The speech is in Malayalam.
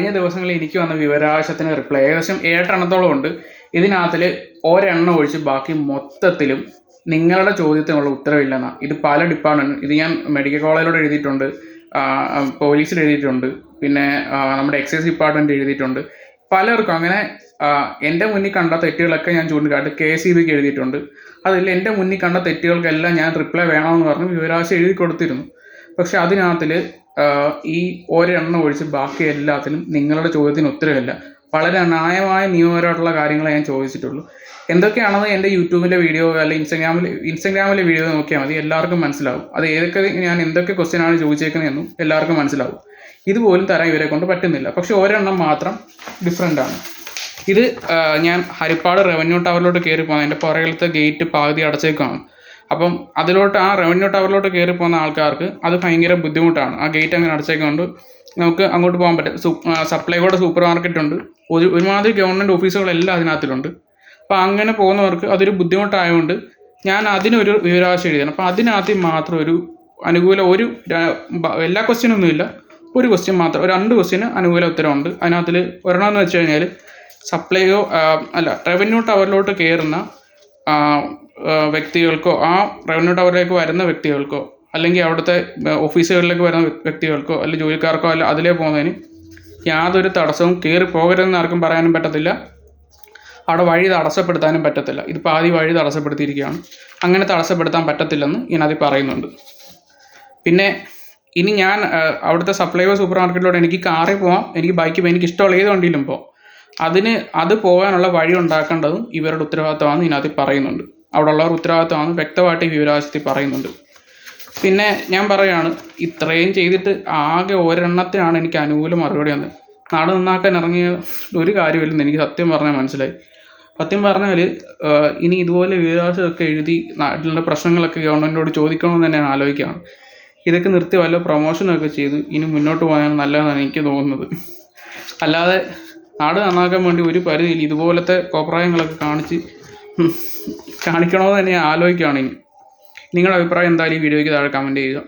കഴിഞ്ഞ ദിവസങ്ങളിൽ എനിക്ക് വന്ന വിവരാവകാശത്തിന് റിപ്ലൈ ഏകദേശം 7 എണ്ണത്തോളം ഉണ്ട്. ഇതിനകത്തിൽ ഒരെണ്ണം ഒഴിച്ച് ബാക്കി മൊത്തത്തിലും നിങ്ങളുടെ ചോദ്യത്തിനുള്ള ഉത്തരവില്ലെന്നാണ്. ഇത് പല ഡിപ്പാർട്ട്മെൻറ്റ്, ഇത് ഞാൻ മെഡിക്കൽ കോളേജിലോട് എഴുതിയിട്ടുണ്ട്, പോലീസിൽ എഴുതിയിട്ടുണ്ട്, പിന്നെ നമ്മുടെ എക്സൈസ് ഡിപ്പാർട്ട്മെൻറ്റ് എഴുതിയിട്ടുണ്ട്. പലർക്കും അങ്ങനെ എൻ്റെ മുന്നിൽ കണ്ട തെറ്റുകളൊക്കെ ഞാൻ ചൂണ്ടിക്കാട്ടി KSEBക്ക് എഴുതിയിട്ടുണ്ട്. അതിൽ എൻ്റെ മുന്നിൽ കണ്ട തെറ്റുകൾക്കെല്ലാം ഞാൻ റിപ്ലൈ വേണമെന്ന് പറഞ്ഞ് വിവരാവകാശം എഴുതി കൊടുത്തിരുന്നു. പക്ഷെ അതിനകത്തിൽ ഈ ഒരെണ്ണം ഒഴിച്ച് ബാക്കി എല്ലാത്തിലും നിങ്ങളുടെ ചോദ്യത്തിന് ഉത്തരവില്ല. വളരെ ന്യായമായ നിയമപരമായിട്ടുള്ള കാര്യങ്ങളെ ഞാൻ ചോദിച്ചിട്ടുള്ളൂ. എന്തൊക്കെയാണെന്ന് എൻ്റെ യൂട്യൂബിലെ വീഡിയോ അല്ലെങ്കിൽ ഇൻസ്റ്റഗ്രാമിലെ വീഡിയോ നോക്കിയാൽ മതി, എല്ലാവർക്കും മനസ്സിലാവും. അത് ഞാൻ എന്തൊക്കെ ക്വസ്റ്റ്യനാണ് ചോദിച്ചേക്കുന്നതെന്നും എല്ലാവർക്കും മനസ്സിലാവും. ഇതുപോലും തരാൻ ഇവരെ കൊണ്ട് പറ്റുന്നില്ല. പക്ഷെ ഒരെണ്ണം മാത്രം ഡിഫറെൻ്റാണ്. ഇത് ഞാൻ ഹരിപ്പാട് റവന്യൂ ടവറിലോട്ട് കയറി പോകുന്നത്, എൻ്റെ പുറകിലത്തെ ഗേറ്റ് പകുതി അടച്ചേക്കാണ്. അപ്പം അതിലോട്ട് ആ റവന്യൂ ടവറിലോട്ട് കയറി പോകുന്ന ആൾക്കാർക്ക് അത് ഭയങ്കര ബുദ്ധിമുട്ടാണ്. ആ ഗേറ്റ് അങ്ങനെ അടച്ചേക്കൊണ്ട് നമുക്ക് അങ്ങോട്ട് പോകാൻ പറ്റും. സപ്ലൈകോയുടെ സൂപ്പർ മാർക്കറ്റ് ഉണ്ട്, ഒരുമാതിരി ഗവൺമെൻറ് ഓഫീസുകളെല്ലാം അതിനകത്തിലുണ്ട്. അപ്പോൾ അങ്ങനെ പോകുന്നവർക്ക് അതൊരു ബുദ്ധിമുട്ടായതുകൊണ്ട് ഞാൻ അതിനൊരു വിവരാവകാശം എഴുതിയാണ്. അപ്പോൾ അതിനകത്ത് മാത്രം ഒരു അനുകൂല എല്ലാ ക്വസ്റ്റ്യനൊന്നുമില്ല, ഒരു ക്വസ്റ്റ്യൻ മാത്രം, 2 ക്വസ്റ്റ്യന് അനുകൂല ഉത്തരവുണ്ട്. അതിനകത്തിൽ ഒരെണ്ണമെന്ന് വെച്ച് കഴിഞ്ഞാൽ റവന്യൂ ടവറിലോട്ട് കയറുന്ന വ്യക്തികൾക്കോ ആ റവന്യൂ ടവറിലേക്ക് വരുന്ന വ്യക്തികൾക്കോ അല്ലെങ്കിൽ അവിടുത്തെ ഓഫീസുകളിലേക്ക് വരുന്ന വ്യക്തികൾക്കോ അല്ലെങ്കിൽ ജോലിക്കാർക്കോ അല്ല അതിലേ പോകുന്നതിന് യാതൊരു തടസ്സവും കയറി പോകരുതെന്ന് ആർക്കും പറയാനും പറ്റത്തില്ല, അവിടെ വഴി തടസ്സപ്പെടുത്താനും പറ്റത്തില്ല. ഇത് പാതി വഴി തടസ്സപ്പെടുത്തിയിരിക്കുകയാണ്. അങ്ങനെ തടസ്സപ്പെടുത്താൻ പറ്റത്തില്ലെന്ന് ഇതിനകത്ത് പറയുന്നുണ്ട്. പിന്നെ ഇനി ഞാൻ അവിടുത്തെ സപ്ലൈകോ സൂപ്പർ മാർക്കറ്റിലോട്ട് എനിക്ക് കാറിൽ പോകാം, എനിക്ക് ബൈക്കിൽ പോകാം, എനിക്ക് ഇഷ്ടമുള്ള ഏത് വണ്ടിയിലും പോകാം. അത് പോകാനുള്ള വഴി ഉണ്ടാക്കേണ്ടതും ഇവരുടെ ഉത്തരവാദിത്തമാണെന്ന് ഇതിനകത്ത് പറയുന്നുണ്ട്. അവിടെ ഉള്ളവർ ഉത്തരവാദിത്തമാണ് വ്യക്തമായിട്ട് ഈ വിവരാവകാശത്തിൽ പറയുന്നുണ്ട്. പിന്നെ ഞാൻ പറയുകയാണ്, ഇത്രയും ചെയ്തിട്ട് ആകെ ഒരെണ്ണത്തിനാണ് എനിക്ക് അനുകൂല മറുപടി വന്നത്. നാട് നന്നാക്കാൻ ഇറങ്ങിയ ഒരു കാര്യമില്ലെന്ന് എനിക്ക് സത്യം പറഞ്ഞാൽ മനസ്സിലായി. സത്യം പറഞ്ഞാൽ ഇനി ഇതുപോലെ വിവരാവകാശമൊക്കെ എഴുതി നാട്ടിലുള്ള പ്രശ്നങ്ങളൊക്കെ ഗവൺമെൻറ്റിനോട് ചോദിക്കണമെന്ന് തന്നെ ഞാൻ ആലോചിക്കുകയാണ്. ഇതൊക്കെ നിർത്തി വല്ല പ്രൊമോഷനൊക്കെ ചെയ്ത് ഇനി മുന്നോട്ട് പോകാനാണ് നല്ലതെന്നാണ് എനിക്ക് തോന്നുന്നത്. അല്ലാതെ നാട് നന്നാക്കാൻ വേണ്ടി ഒരു പരിധിയിൽ ഇതുപോലത്തെ കോപ്രായങ്ങളൊക്കെ കാണിക്കണമെന്ന് തന്നെ ഞാൻ ആലോചിക്കുകയാണ്. നിങ്ങളുടെ അഭിപ്രായം എന്തായാലും ഈ വീഡിയോയ്ക്ക് താഴെ കമൻറ്റ് ചെയ്യുക.